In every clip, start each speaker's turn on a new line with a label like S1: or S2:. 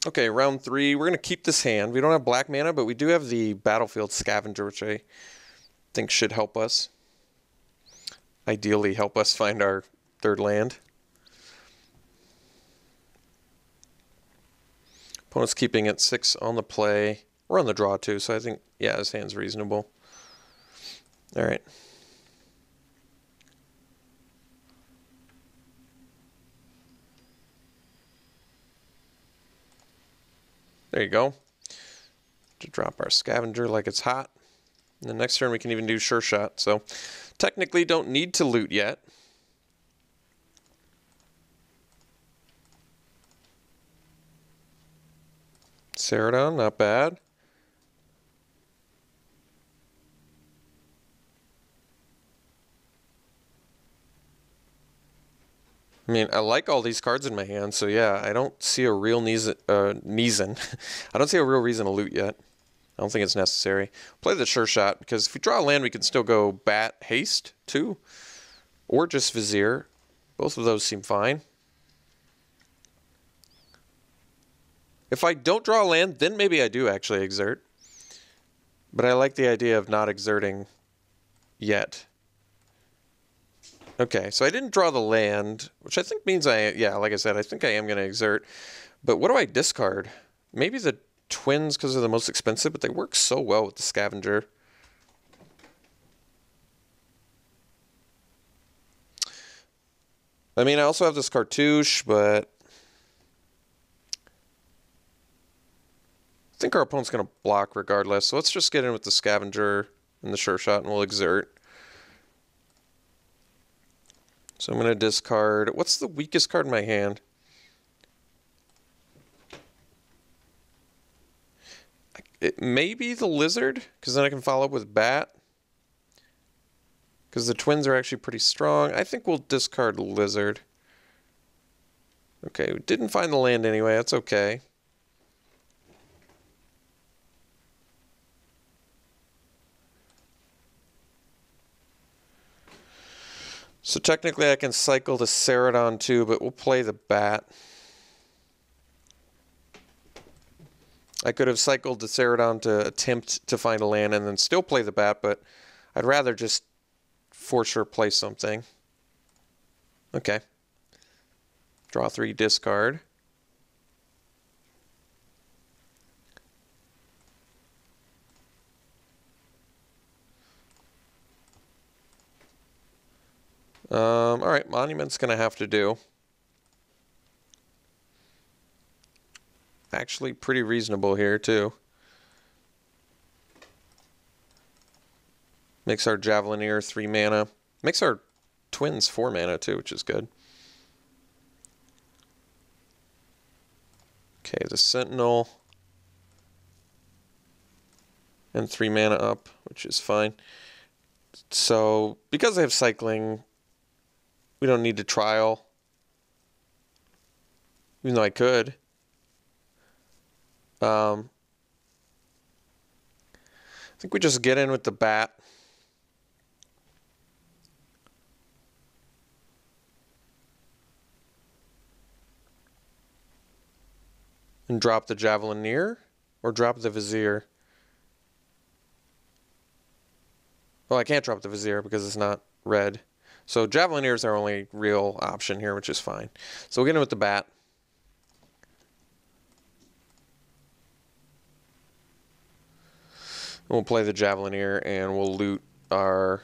S1: Okay, round 3. We're going to keep this hand. We don't have black mana, but we do have the Battlefield Scavenger, which I think should help us. Ideally help us find our third land. Opponent's keeping it 6 on the play. We're on the draw too, so I think, yeah, his hand's reasonable. All right. There you go. To drop our Scavenger like it's hot. And the next turn we can even do Sure Shot. So technically don't need to loot yet. Ceradon, not bad. I mean, I like all these cards in my hand, so yeah, I don't see a real reason. I don't see a real reason to loot yet. I don't think it's necessary. Play the Sure Shot, because if we draw a land, we can still go Bat, Haste, too. Or just Vizier. Both of those seem fine. If I don't draw a land, then maybe I do actually exert. But I like the idea of not exerting yet. Okay, so I didn't draw the land, which I think means yeah, like I said, I think I am going to exert. But what do I discard? Maybe the Twins because they're the most expensive, but they work so well with the Scavenger. I mean, I also have this Cartouche, but I think our opponent's going to block regardless. So let's just get in with the Scavenger and the Sure Shot, and we'll exert. So I'm going to discard. What's the weakest card in my hand? It may be the Lizard, because then I can follow up with Bat. Because the Twins are actually pretty strong. I think we'll discard Lizard. Okay, we didn't find the land anyway. That's okay. So technically I can cycle the Ceradon too, but we'll play the Bat. I could have cycled the Ceradon to attempt to find a land and then still play the Bat, but I'd rather just for sure play something. Okay. Draw 3, discard. All right, Monument's going to have to do. Actually pretty reasonable here, too. Makes our Javelineer 3 mana. Makes our Twins 4 mana, too, which is good. Okay, the Sentinel. And 3 mana up, which is fine. So, because I have cycling, we don't need to trial. Even though I could. I think we just get in with the Bat. And drop the Javelineer, or drop the Vizier. Well, I can't drop the Vizier because it's not red. So Javelineer is our only real option here, which is fine. So we'll get in with the Bat. We'll play the Javelineer and we'll loot our...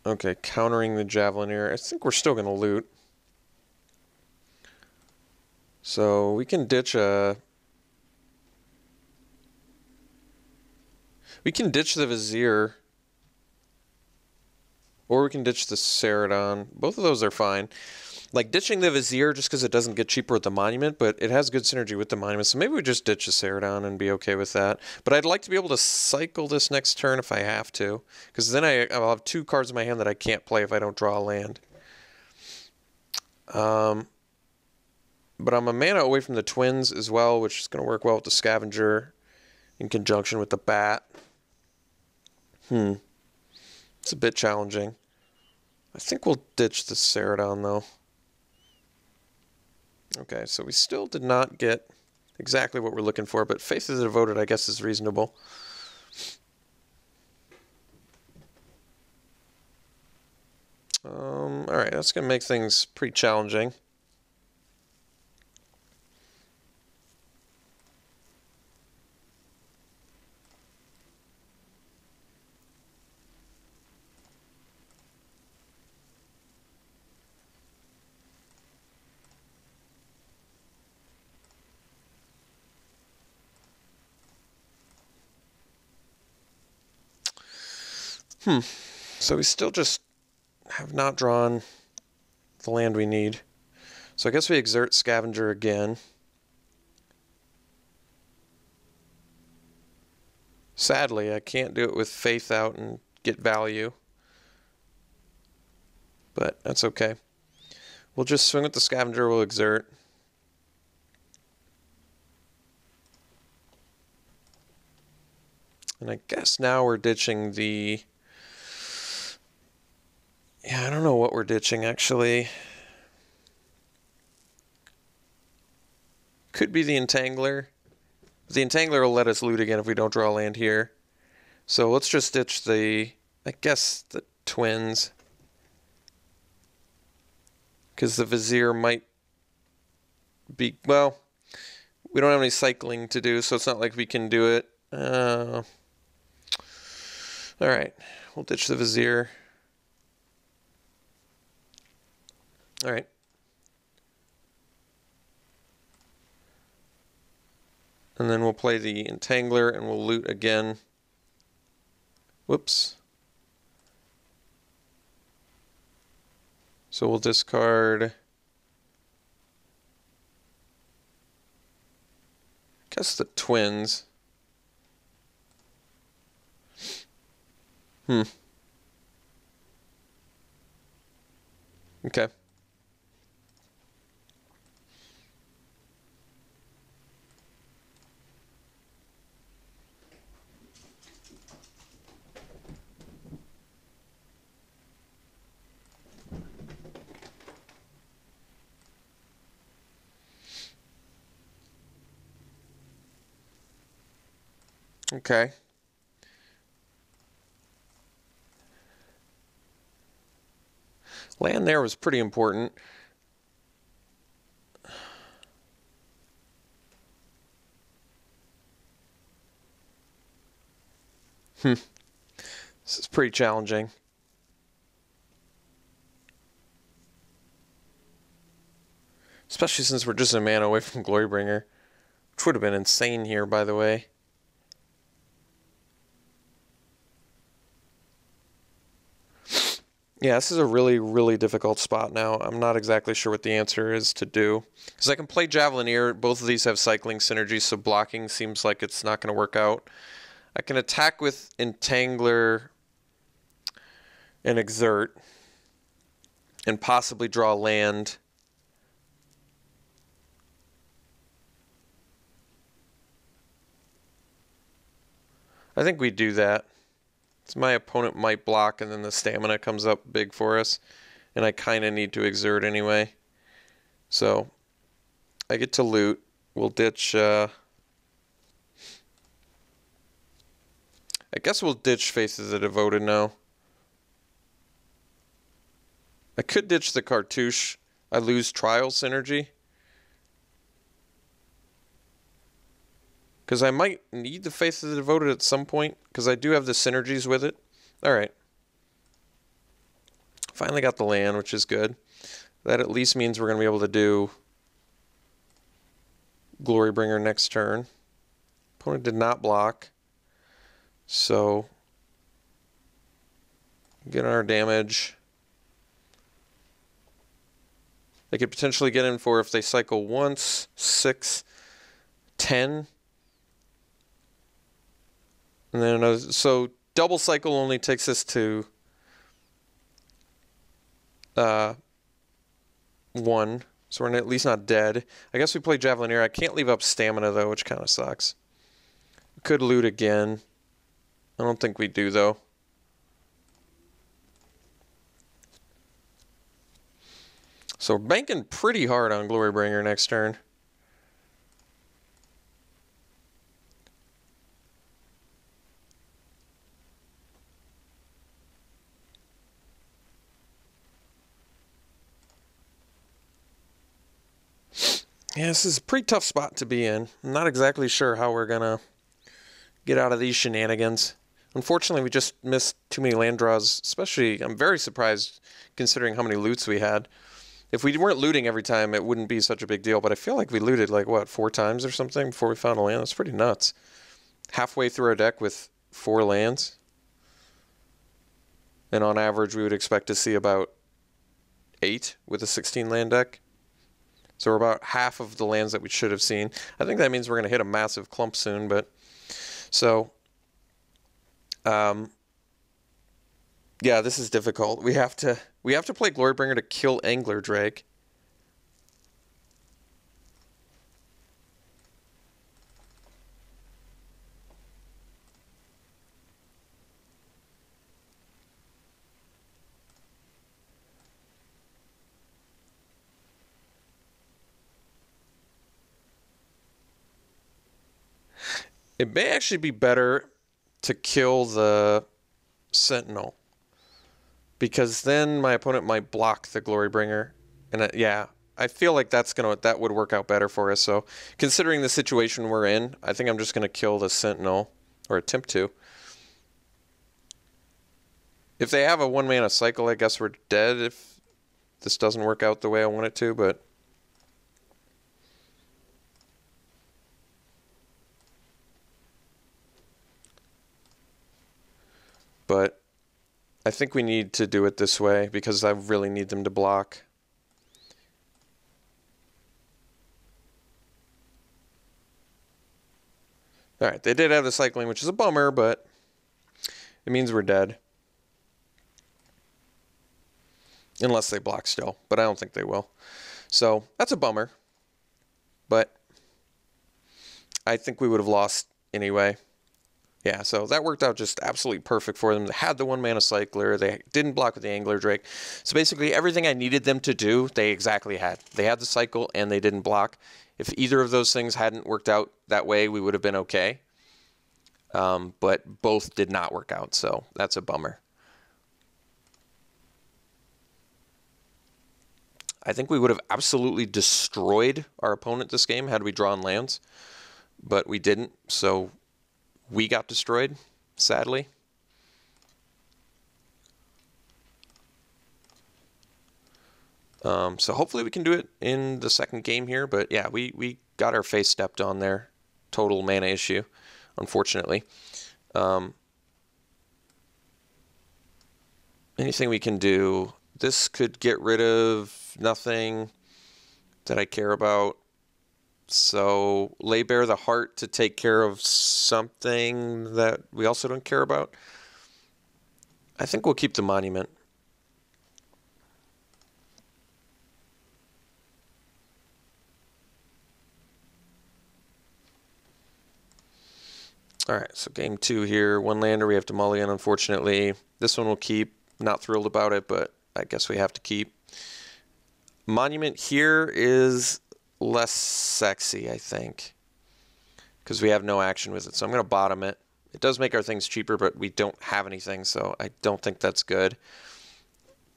S1: Okay, countering the Javelineer. I think we're still going to loot. So we can ditch a... We can ditch the Vizier. Or we can ditch the Ceradon. Both of those are fine. Like ditching the Vizier just because it doesn't get cheaper with the Monument, but it has good synergy with the Monument. So maybe we just ditch the Ceradon and be okay with that. But I'd like to be able to cycle this next turn if I have to. Because then I'll have 2 cards in my hand that I can't play if I don't draw a land. But I'm a mana away from the Twins as well, which is going to work well with the Scavenger in conjunction with the Bat. It's a bit challenging. I think we'll ditch the Ceradon, though. Okay, so we still did not get exactly what we're looking for, but Faith of the Devoted, I guess, is reasonable. Alright, that's going to make things pretty challenging. So we still just have not drawn the land we need. So I guess we exert Scavenger again. Sadly, I can't do it with Faith out and get value. But that's okay. We'll just swing with the Scavenger, we'll exert. And I guess now we're ditching the... Yeah, I don't know what we're ditching, actually. Could be the Entangler. The Entangler will let us loot again if we don't draw land here. So let's just ditch the, I guess, the Twins. Because the Vizier might be, well, we don't have any cycling to do, so it's not like we can do it. Alright, we'll ditch the Vizier. Alright. And then we'll play the Entangler and we'll loot again. Whoops. So we'll discard... guess the Twins. Okay. Okay. Land there was pretty important. This is pretty challenging. Especially since we're just a mana away from Glorybringer. Which would have been insane here, by the way. Yeah, this is a really, really difficult spot now. I'm not exactly sure what the answer is to do. Because I can play Javelineer. Both of these have cycling synergy, so blocking seems like it's not going to work out. I can attack with Entangler and Exert. And possibly draw land. I think we do that. So my opponent might block and then the stamina comes up big for us. And I kind of need to exert anyway. So I get to loot. We'll ditch... I guess we'll ditch Faith of the Devoted now. I could ditch the Cartouche. I lose Trial Synergy. Because I might need the Faith of the Devoted at some point. Because I do have the synergies with it. Alright. Finally got the land, which is good. That at least means we're going to be able to do Glorybringer next turn. Opponent did not block. So, get our damage. They could potentially get in for, if they cycle once, 6, 10. And then another, so double cycle only takes us to 1. So we're at least not dead. I guess we play Javelineer. I can't leave up stamina though, which kind of sucks. We could loot again. I don't think we do though. So we're banking pretty hard on Glorybringer next turn. Yeah, this is a pretty tough spot to be in. I'm not exactly sure how we're going to get out of these shenanigans. Unfortunately, we just missed too many land draws, especially, I'm very surprised considering how many loots we had. If we weren't looting every time, it wouldn't be such a big deal, but I feel like we looted, like, what, 4 times or something before we found a land? That's pretty nuts. Halfway through our deck with 4 lands. And on average, we would expect to see about 8 with a 16 land deck. So we're about half of the lands that we should have seen. I think that means we're going to hit a massive clump soon, but so yeah, this is difficult. We have to play Glorybringer to kill Angler Drake. It may actually be better to kill the Sentinel, because then my opponent might block the Glorybringer, and yeah, I feel like that would work out better for us. So considering the situation we're in, I think I'm just gonna kill the Sentinel, or attempt to. If they have a 1-mana cycle, I guess we're dead if this doesn't work out the way I want it to, but I think we need to do it this way because I really need them to block. Alright, they did have the cycling, which is a bummer, but it means we're dead. Unless they block still, but I don't think they will. So, that's a bummer. But I think we would have lost anyway. Yeah, so that worked out just absolutely perfect for them. They had the 1-mana cycler. They didn't block with the Angler Drake. So basically everything I needed them to do, they exactly had. They had the cycle and they didn't block. If either of those things hadn't worked out that way, we would have been okay. But both did not work out, so that's a bummer. I think we would have absolutely destroyed our opponent this game had we drawn lands, but we didn't, so we got destroyed, sadly. So hopefully we can do it in the second game here, but yeah, we got our face stepped on there. Total mana issue, unfortunately. Anything we can do. This could get rid of nothing that I care about. So lay bare the heart to take care of something that we also don't care about. I think we'll keep the monument. Alright, so game 2 here. 1 lander, we have to mulligan, unfortunately. This one we'll keep. Not thrilled about it, but I guess we have to keep. Monument here is less sexy, I think, because we have no action with it. So I'm going to bottom it. It does make our things cheaper, but we don't have anything, so I don't think that's good.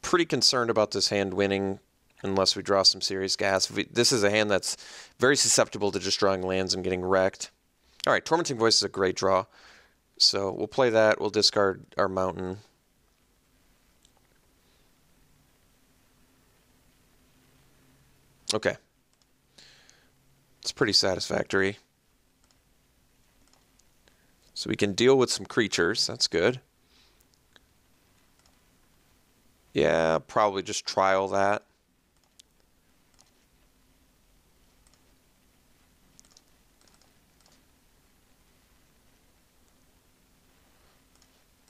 S1: Pretty concerned about this hand winning unless we draw some serious gas. This is a hand that's very susceptible to just drawing lands and getting wrecked. All right, Tormenting Voice is a great draw. So we'll play that. We'll discard our mountain. Okay. It's pretty satisfactory. So we can deal with some creatures. That's good. Yeah, probably just trial that.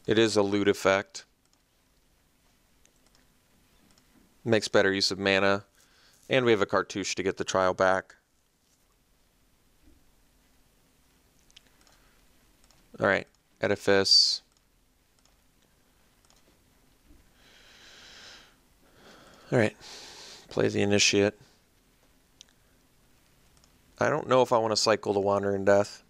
S1: It is a loot effect. Makes better use of mana. And we have a cartouche to get the trial back. Alright, Edifice. Alright, Play the Initiate. I don't know if I want to cycle the Wandering Death.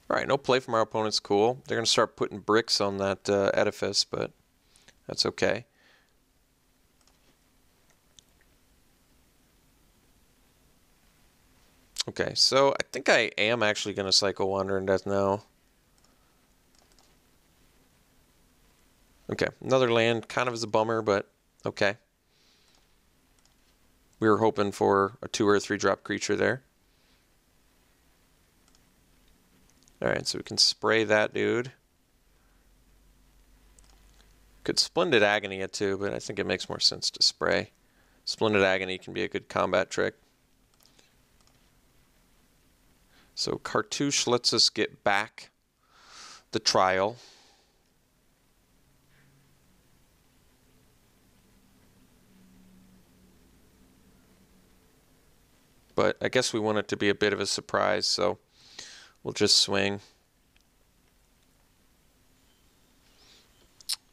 S1: Alright, no play from our opponent's cool. They're going to start putting bricks on that edifice, but that's okay. Okay, so I think I am actually going to cycle Wandering Death now. Okay, another land, kind of is a bummer, but okay. We were hoping for a 2 or a 3 drop creature there. Alright, so we can spray that dude. Could Splendid Agony it too, but I think it makes more sense to spray. Splendid Agony can be a good combat trick. So Cartouche lets us get back the trial. But I guess we want it to be a bit of a surprise, so we'll just swing.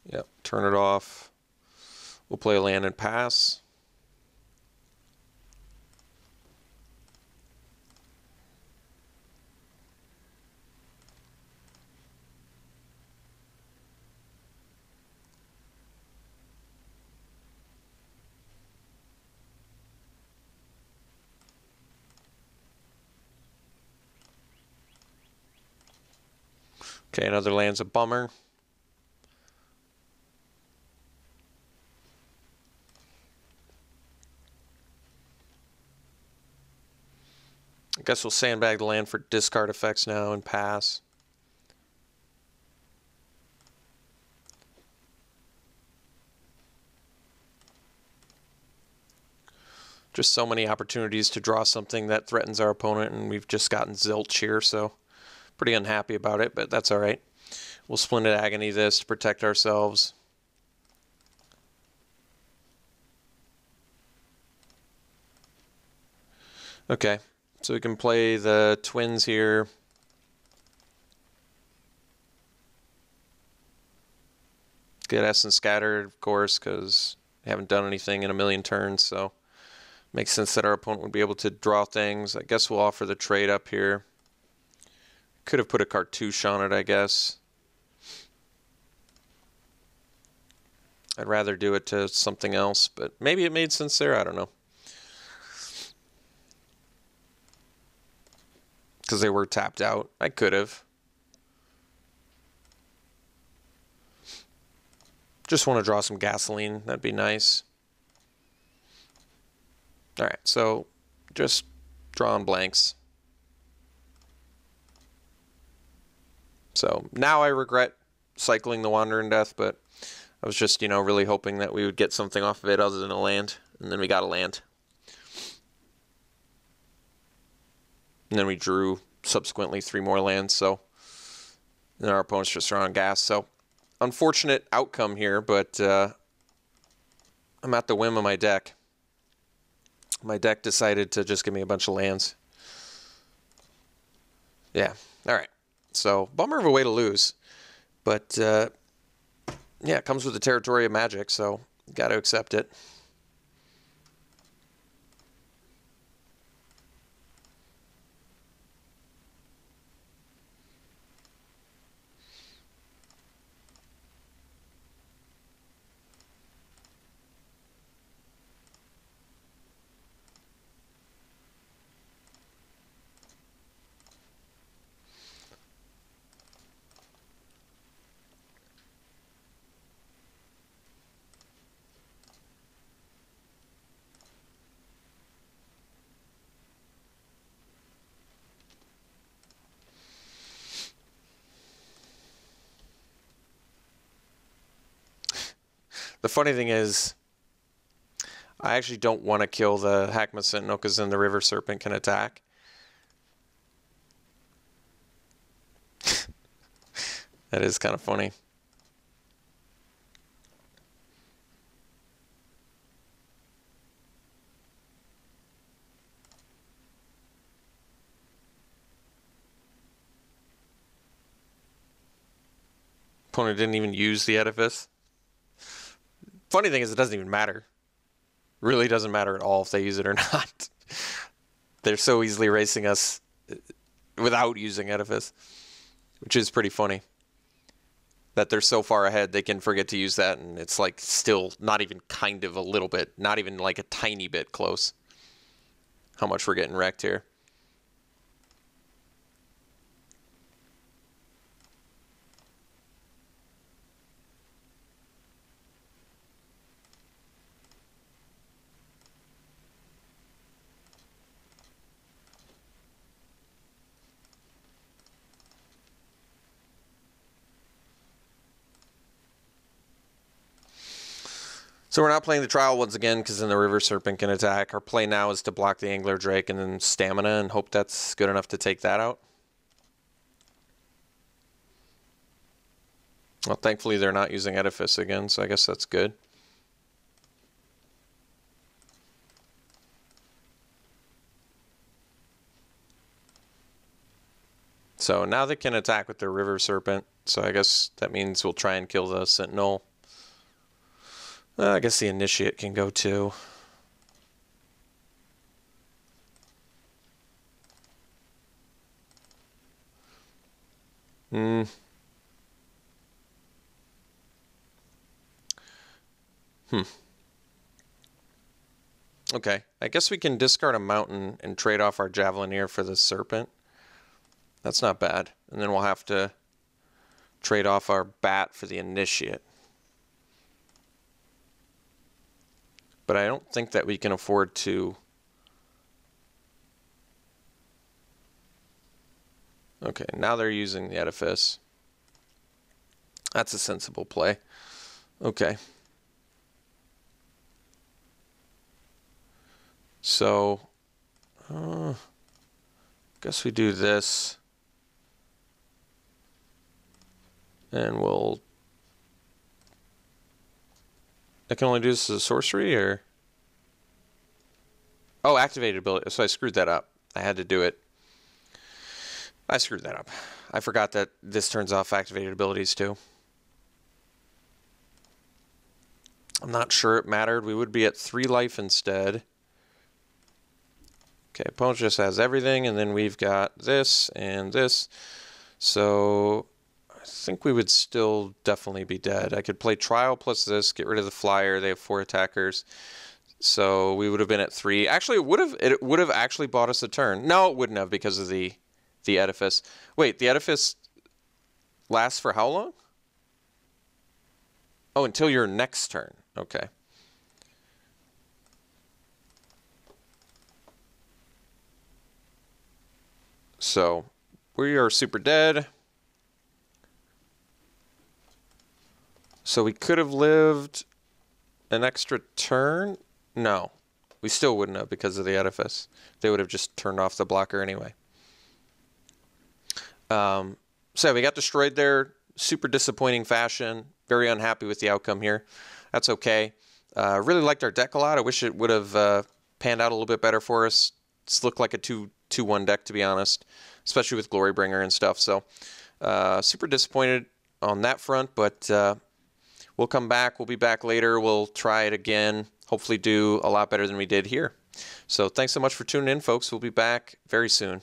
S1: Yep, turn it off. We'll play a land and pass. Okay, another land's a bummer. I guess we'll sandbag the land for discard effects now and pass. Just so many opportunities to draw something that threatens our opponent, and we've just gotten zilch here, so pretty unhappy about it, but that's alright. We'll Splendid Agony this to protect ourselves. Okay, so we can play the twins here. Get Essence Scattered, of course, because we haven't done anything in a million turns, so makes sense that our opponent would be able to draw things. I guess we'll offer the trade up here. Could have put a Cartouche on it, I guess. I'd rather do it to something else, but maybe it made sense there. I don't know. Because they were tapped out. I could have. Just want to draw some gasoline. That'd be nice. Alright, so just drawing blanks. So now I regret cycling the Wandering Death, but I was just, really hoping that we would get something off of it other than a land. And then we got a land. And then we drew subsequently 3 more lands, so then our opponent's just drawing gas. So unfortunate outcome here, but I'm at the whim of my deck. My deck decided to just give me a bunch of lands. Yeah, alright. So bummer of a way to lose. But yeah, it comes with the territory of Magic, so got to accept it. The funny thing is, I actually don't want to kill the Hackma Sentinel because then the River Serpent can attack. That is kind of funny. Opponent didn't even use the edifice. Funny thing is, it doesn't even matter. Really doesn't matter at all if they use it or not. They're so easily racing us without using Edifice, which is pretty funny. That they're so far ahead, they can forget to use that, and it's like still not even kind of a little bit, not even like a tiny bit close. How much we're getting wrecked here. So we're not playing the Trial once again because then the River Serpent can attack. Our play now is to block the Angler Drake and then Stamina and hope that's good enough to take that out. Well, thankfully they're not using Edifice again, so I guess that's good. So now they can attack with their River Serpent, so I guess that means we'll try and kill the Sentinel. I guess the Initiate can go too. Okay, I guess we can discard a Mountain and trade off our Javelineer for the Serpent. That's not bad. And then we'll have to trade off our Bat for the Initiate. But I don't think that we can afford to... Okay, now they're using the Edifice. That's a sensible play. Okay. So, guess we do this. And we'll... I can only do this as a sorcery, or... Oh, activated ability. So I screwed that up. I had to do it. I screwed that up. I forgot that this turns off activated abilities too. I'm not sure it mattered. We would be at 3 life instead. Okay, opponent just has everything, and then we've got this and this. So I think we would still definitely be dead. I could play Trial plus this, get rid of the Flyer. They have 4 attackers. So we would have been at 3. Actually, it would have actually bought us a turn. No, it wouldn't have because of the Edifice. Wait, the Edifice lasts for how long? Oh, until your next turn. Okay. So we are super dead. So we could have lived an extra turn. No, we still wouldn't have because of the Edifice. They would have just turned off the blocker anyway. So we got destroyed there. Super disappointing fashion. Very unhappy with the outcome here. That's okay. Really liked our deck a lot. I wish it would have panned out a little bit better for us. It's looked like a 2-1 deck, to be honest, especially with Glorybringer and stuff. So super disappointed on that front, but we'll come back. We'll be back later. We'll try it again. Hopefully do a lot better than we did here. So thanks so much for tuning in, folks. We'll be back very soon.